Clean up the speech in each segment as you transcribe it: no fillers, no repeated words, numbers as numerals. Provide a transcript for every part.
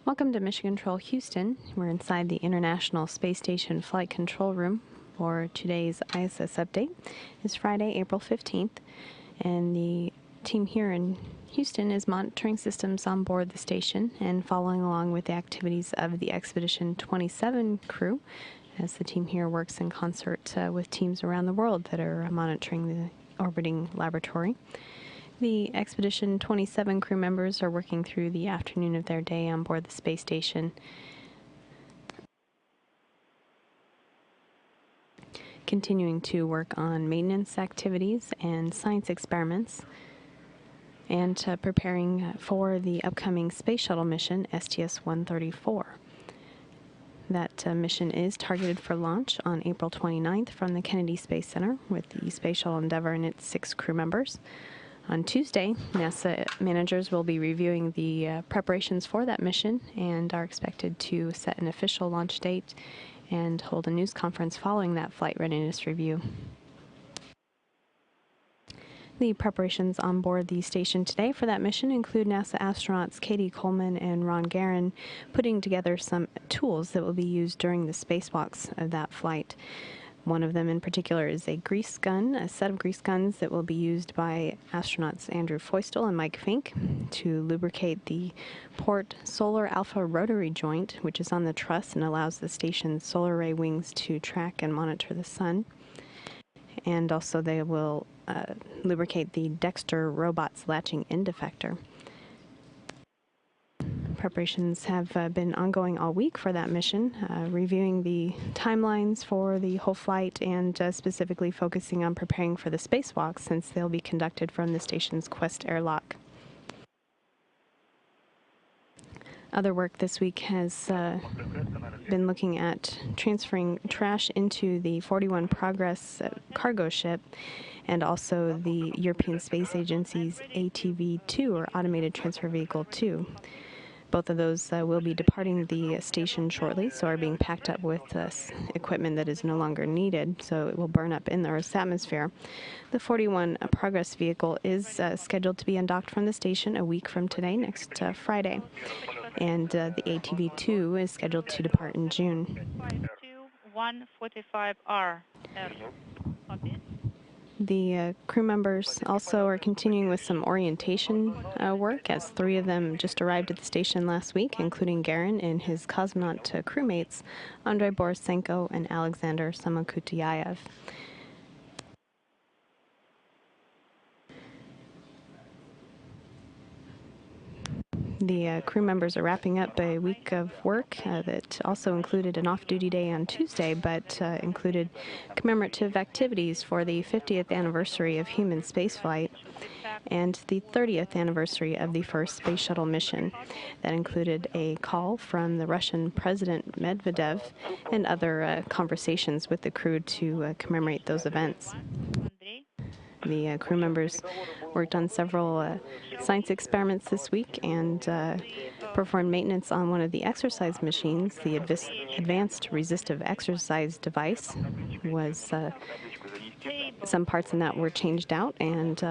Welcome to Mission Control Houston. We're inside the International Space Station Flight Control Room for today's ISS update. It's Friday, April 15th, and the team here in Houston is monitoring systems on board the station and following along with the activities of the Expedition 27 crew, as the team here works in concert with teams around the world that are monitoring the orbiting laboratory. The Expedition 27 crew members are working through the afternoon of their day on board the space station, continuing to work on maintenance activities and science experiments, and preparing for the upcoming space shuttle mission, STS-134. That mission is targeted for launch on April 29th from the Kennedy Space Center with the Space Shuttle Endeavour and its 6 crew members. On Tuesday, NASA managers will be reviewing the preparations for that mission and are expected to set an official launch date and hold a news conference following that flight readiness review. The preparations on board the station today for that mission include NASA astronauts Katie Coleman and Ron Guerin putting together some tools that will be used during the spacewalks of that flight. One of them in particular is a grease gun, a set of grease guns that will be used by astronauts Andrew Feustel and Mike Fink to lubricate the port solar alpha rotary joint, which is on the truss and allows the station's solar array wings to track and monitor the sun. And also they will lubricate the Dexter robot's latching in defector. Preparations have been ongoing all week for that mission, reviewing the timelines for the whole flight and specifically focusing on preparing for the spacewalk since they'll be conducted from the station's Quest airlock. Other work this week has been looking at transferring trash into the 41 Progress cargo ship and also the European Space Agency's ATV-2, or Automated Transfer Vehicle 2. Both of those will be departing the station shortly, so are being packed up with equipment that is no longer needed, so it will burn up in the Earth's atmosphere. The 41 Progress vehicle is scheduled to be undocked from the station a week from today, next Friday, and the ATV-2 is scheduled to depart in June. 145R. Copy. The crew members also are continuing with some orientation work, as 3 of them just arrived at the station last week, including Guerin and his cosmonaut crewmates, Andrei Borisenko and Alexander Samokutyayev. The crew members are wrapping up a week of work that also included an off-duty day on Tuesday, but included commemorative activities for the 50th anniversary of human spaceflight and the 30th anniversary of the first space shuttle mission. That included a call from the Russian President Medvedev and other conversations with the crew to commemorate those events. The crew members worked on several science experiments this week and performed maintenance on one of the exercise machines. The Advanced Resistive Exercise Device was some parts in that were changed out and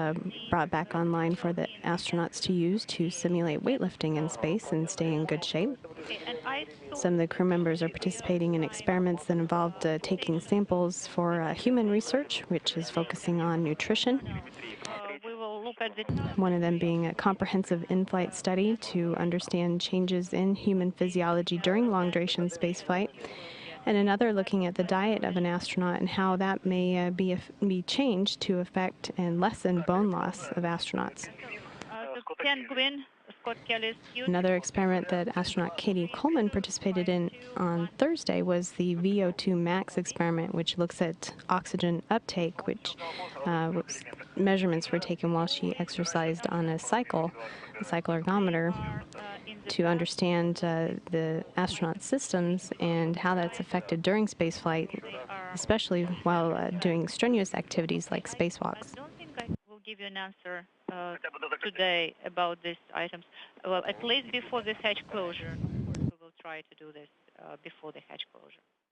brought back online for the astronauts to use to simulate weightlifting in space and stay in good shape. Some of the crew members are participating in experiments that involved taking samples for human research, which is focusing on nutrition. One of them being a comprehensive in-flight study to understand changes in human physiology during long-duration spaceflight, and another looking at the diet of an astronaut and how that may be changed to affect and lessen bone loss of astronauts. Another experiment that astronaut Katie Coleman participated in on Thursday was the VO2 max experiment, which looks at oxygen uptake, which measurements were taken while she exercised on a cycle ergometer, to understand the astronaut systems and how that's affected during spaceflight, especially while doing strenuous activities like spacewalks. Give you an answer today about these items. Well, at least before the hatch closure. Of course, we will try to do this before the hatch closure.